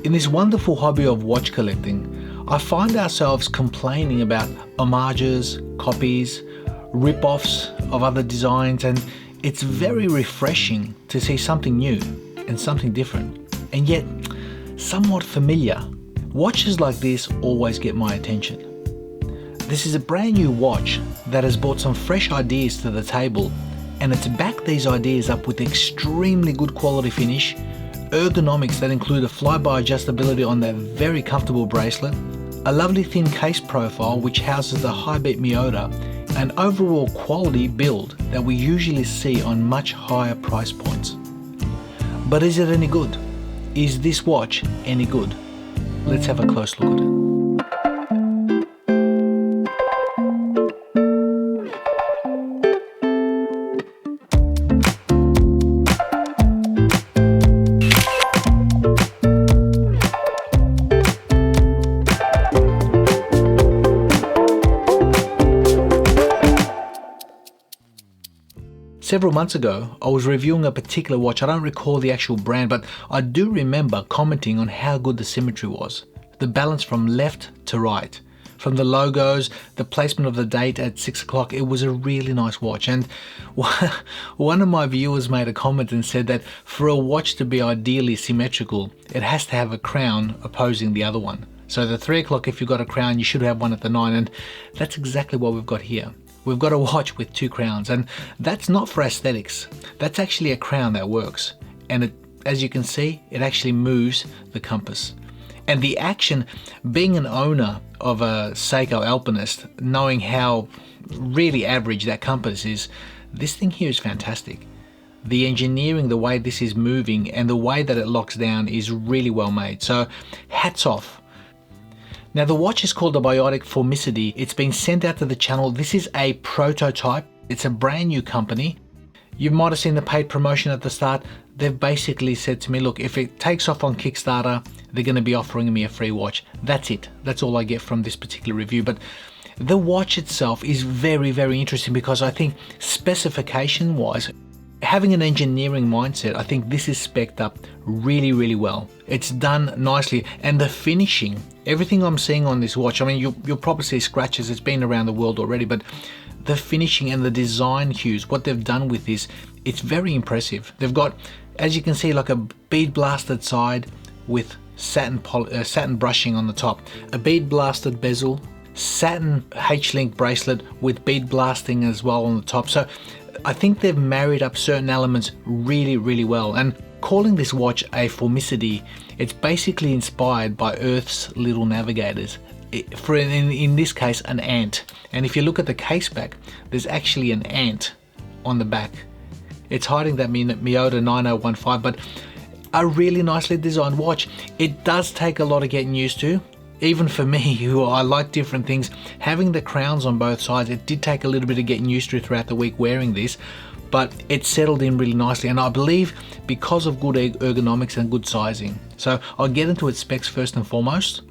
In this wonderful hobby of watch collecting, I find ourselves complaining about homages, copies, rip-offs of other designs, and it's very refreshing to see something new and something different, and yet somewhat familiar. Watches like this always get my attention. This is a brand new watch that has brought some fresh ideas to the table, and it's backed these ideas up with extremely good quality finish, ergonomics that include a flyby adjustability on that very comfortable bracelet, a lovely thin case profile which houses the high beat Miyota, and overall quality build that we usually see on much higher price points. But is it any good? Is this watch any good? Let's have a close look at it. Several months ago, I was reviewing a particular watch. I don't recall the actual brand, but I do remember commenting on how good the symmetry was. The balance from left to right. From the logos, the placement of the date at 6 o'clock, it was a really nice watch. And one of my viewers made a comment and said that for a watch to be ideally symmetrical, it has to have a crown opposing the other one. So the 3 o'clock, if you've got a crown, you should have one at the 9, and that's exactly what we've got here. We've got a watch with 2 crowns, and that's not for aesthetics. That's actually a crown that works. And as you can see, it actually moves the compass. And the action, being an owner of a Seiko Alpinist, knowing how really average that compass is, this thing here is fantastic. The engineering, the way this is moving, and the way that it locks down is really well made. So hats off. Now the watch is called the Biotic Formicidae. It's been sent out to the channel. This is a prototype. It's a brand new company. You might have seen the paid promotion at the start. They've basically said to me, look, if it takes off on Kickstarter, they're going to be offering me a free watch. That's it. That's all I get from this particular review. But the watch itself is very, very interesting because I think specification wise, having an engineering mindset, I think this is spec'd up really, really well. It's done nicely, and the finishing, everything I'm seeing on this watch, I mean, you'll probably see scratches, it's been around the world already, but the finishing and the design hues, what they've done with this, it's very impressive. They've got, as you can see, like a bead blasted side with satin brushing on the top, a bead blasted bezel, satin H-link bracelet with bead blasting as well on the top. So I think they've married up certain elements really, really well. And calling this watch a Formicidae, it's basically inspired by Earth's little navigators. In this case, an ant. And if you look at the case back, there's actually an ant on the back. It's hiding that Miyota 9015, but a really nicely designed watch. It does take a lot of getting used to. Even for me, who I like different things, having the crowns on both sides, it did take a little bit of getting used to throughout the week wearing this, but it settled in really nicely, and I believe because of good ergonomics and good sizing. So I'll get into its specs first and foremost.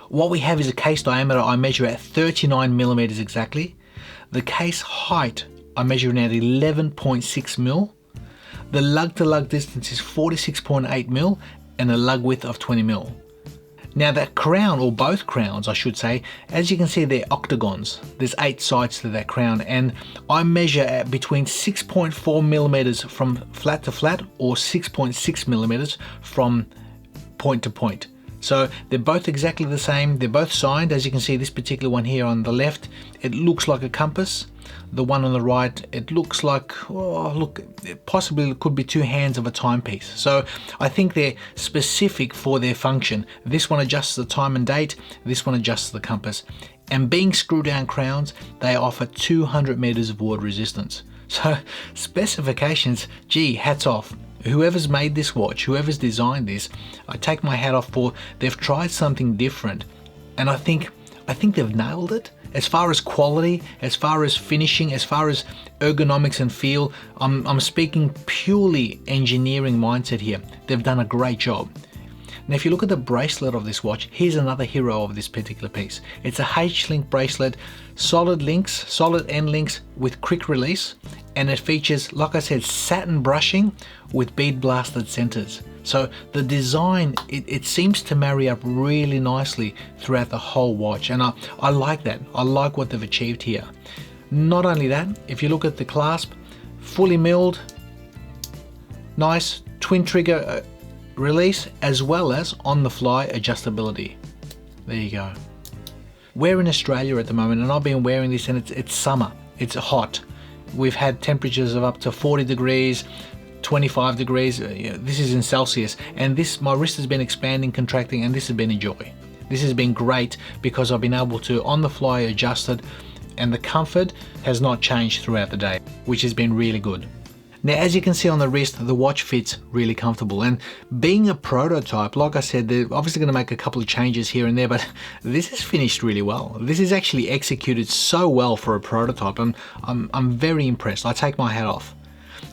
What we have is a case diameter I measure at 39 millimeters exactly. The case height I measure at 11.6 mil. The lug to lug distance is 46.8 mil and a lug width of 20 mil. Now that crown, or both crowns I should say, as you can see they're octagons. There's 8 sides to that crown, and I measure at between 6.4 millimeters from flat to flat or 6.6 millimeters from point to point. So they're both exactly the same. They're both signed. As you can see, this particular one here on the left, it looks like a compass. The one on the right, it looks like, oh look, it possibly could be 2 hands of a timepiece. So I think they're specific for their function. This one adjusts the time and date, this one adjusts the compass. And being screw down crowns, they offer 200 meters of water resistance. So specifications, gee, hats off. Whoever's made this watch, whoever's designed this, I take my hat off for, they've tried something different. And I think they've nailed it. As far as quality, as far as finishing, as far as ergonomics and feel, I'm speaking purely engineering mindset here. They've done a great job. Now if you look at the bracelet of this watch, here's another hero of this particular piece. It's a H-link bracelet, solid links, solid end links with quick release, and it features, like I said, satin brushing with bead blasted centers. So the design, it seems to marry up really nicely throughout the whole watch, and I like that. I like what they've achieved here. Not only that, if you look at the clasp, fully milled, nice twin trigger release, as well as on the fly adjustability. There you go. We're in Australia at the moment, and I've been wearing this, and it's summer, it's hot. We've had temperatures of up to 40 degrees, 25 degrees, this is in Celsius, and my wrist has been expanding, contracting, and this has been a joy. This has been great because I've been able to on the fly adjust it, and the comfort has not changed throughout the day, which has been really good. Now, as you can see on the wrist, the watch fits really comfortable, and being a prototype, like I said, they're obviously going to make a couple of changes here and there, but this is finished really well. This is actually executed so well for a prototype. I'm very impressed. I take my hat off.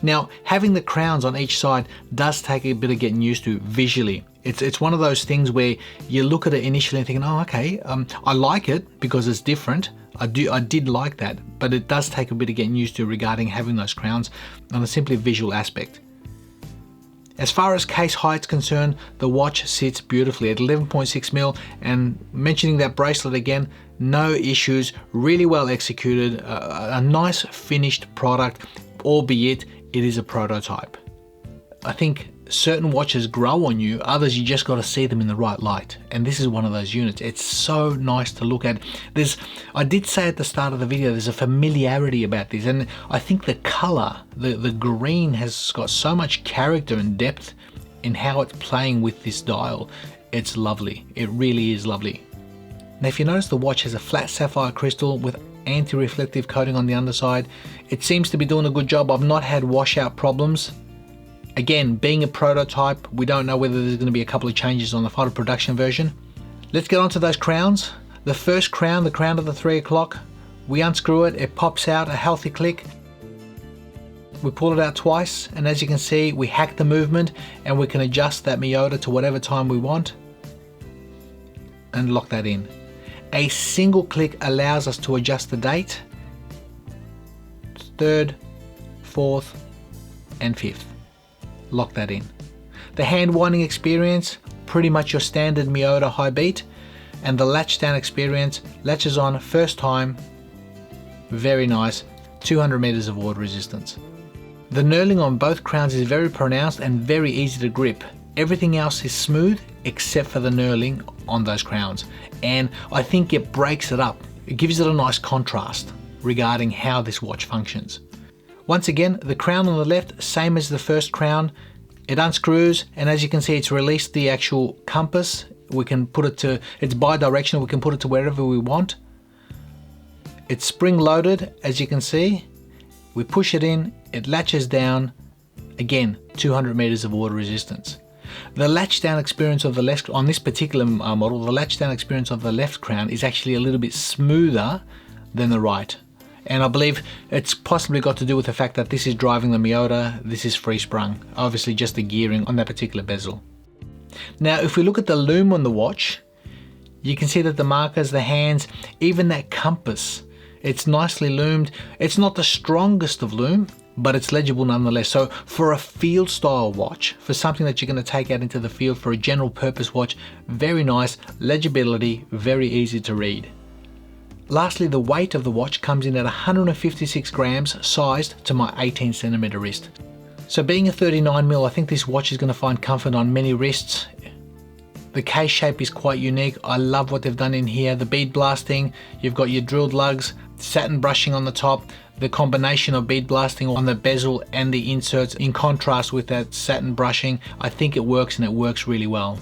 Now, having the crowns on each side does take a bit of getting used to visually. It's one of those things where you look at it initially and thinking, oh, okay, I like it because it's different. I did like that, but it does take a bit of getting used to regarding having those crowns on a simply visual aspect. As far as case height's concerned, the watch sits beautifully at 11.6mm, and mentioning that bracelet again, no issues, really well executed, a nice finished product, albeit it is a prototype. I think certain watches grow on you, others you just got to see them in the right light, and this is one of those units. It's so nice to look at. I did say at the start of the video, there's a familiarity about this, and I think the color, the green has got so much character and depth in how it's playing with this dial. It's lovely. It really is lovely. Now, if you notice, the watch has a flat sapphire crystal with anti-reflective coating on the underside. It seems to be doing a good job. I've not had washout problems. Again, being a prototype, we don't know whether there's going to be a couple of changes on the final production version. Let's get on to those crowns. The first crown, the crown of the 3 o'clock, we unscrew it, it pops out a healthy click. We pull it out twice, and as you can see, we hack the movement, and we can adjust that Miyota to whatever time we want and lock that in. A single click allows us to adjust the date, 3rd, 4th, and 5th. Lock that in. The hand winding experience, pretty much your standard Miyota high beat, and the latch down experience, latches on first time, very nice, 200 meters of water resistance. The knurling on both crowns is very pronounced and very easy to grip. Everything else is smooth except for the knurling on those crowns, and I think it breaks it up. It gives it a nice contrast regarding how this watch functions. Once again, the crown on the left, same as the first crown, it unscrews, and as you can see, it's released the actual compass. We can put it to, it's bi-directional, we can put it to wherever we want. It's spring loaded, as you can see. We push it in, it latches down, again, 200 meters of water resistance. The latch down experience of the left, on this particular model, the latch down experience of the left crown is actually a little bit smoother than the right. And I believe it's possibly got to do with the fact that this is driving the Miyota, this is free sprung, obviously just the gearing on that particular bezel. Now, if we look at the loom on the watch, you can see that the markers, the hands, even that compass, it's nicely loomed. It's not the strongest of loom, but it's legible nonetheless. So for a field style watch, for something that you're going to take out into the field, for a general purpose watch, very nice, legibility, very easy to read. Lastly, the weight of the watch comes in at 156 grams, sized to my 18 centimeter wrist. So being a 39mm, I think this watch is going to find comfort on many wrists. The case shape is quite unique. I love what they've done in here. The bead blasting, you've got your drilled lugs, satin brushing on the top, the combination of bead blasting on the bezel and the inserts in contrast with that satin brushing. I think it works, and it works really well.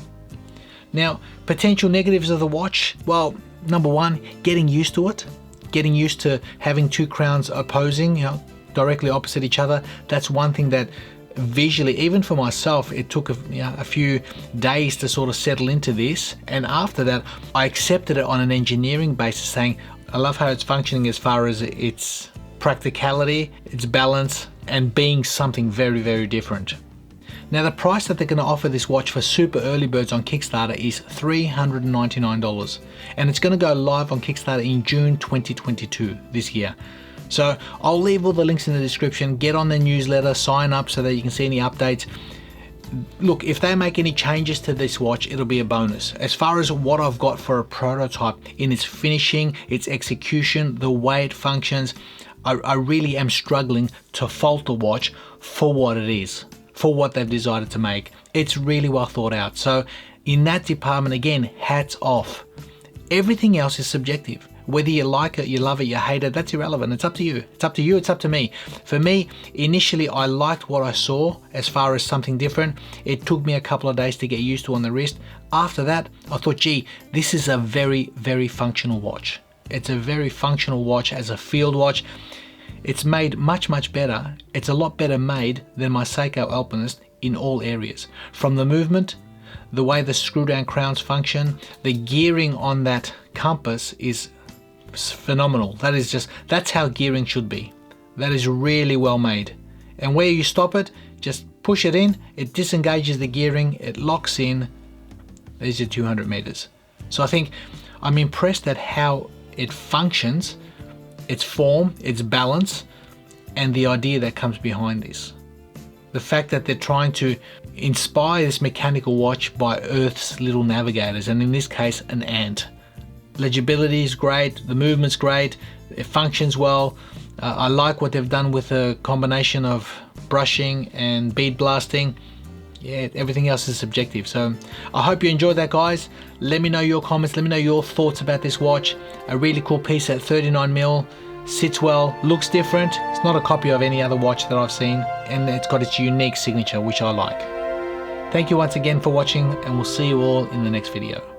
Now, potential negatives of the watch, well, number one, getting used to it. Getting used to having two crowns opposing, directly opposite each other. That's one thing that visually, even for myself, it took a few days to sort of settle into this. And after that, I accepted it on an engineering basis, saying, I love how it's functioning as far as its practicality, its balance, and being something very, very different. Now, the price that they're going to offer this watch for super early birds on Kickstarter is $399, and it's going to go live on Kickstarter in June 2022 this year. So I'll leave all the links in the description. Get on the newsletter, sign up so that you can see any updates. look, if they make any changes to this watch, it'll be a bonus. As far as what I've got for a prototype in its finishing, its execution, the way it functions, I really am struggling to fault the watch for what it is, for what they've decided to make. It's really well thought out. So in that department, again, hats off. Everything else is subjective. Whether you like it, you love it, you hate it, that's irrelevant. It's up to you. It's up to you, it's up to me. For me, initially I liked what I saw as far as something different. It took me a couple of days to get used to on the wrist. After that, I thought, gee, this is a very, very functional watch. It's a very functional watch as a field watch. It's made much, much better. It's a lot better made than my Seiko Alpinist in all areas. From the movement, the way the screw down crowns function, the gearing on that compass is phenomenal. That's how gearing should be. That is really well made. And where you stop it, just push it in, it disengages the gearing, it locks in. There's your 200 meters. So I think I'm impressed at how it functions, its form, its balance, and the idea that comes behind this. The fact that they're trying to inspire this mechanical watch by Earth's little navigators, and in this case, an ant. Legibility is great, the movement's great, it functions well. I like what they've done with a combination of brushing and bead blasting. Yeah, everything else is subjective. So I hope you enjoyed that, guys. Let me know your comments, let me know your thoughts about this watch. A really cool piece at 39mm, sits well, looks different. It's not a copy of any other watch that I've seen, and it's got its unique signature, which I like. Thank you once again for watching, and we'll see you all in the next video.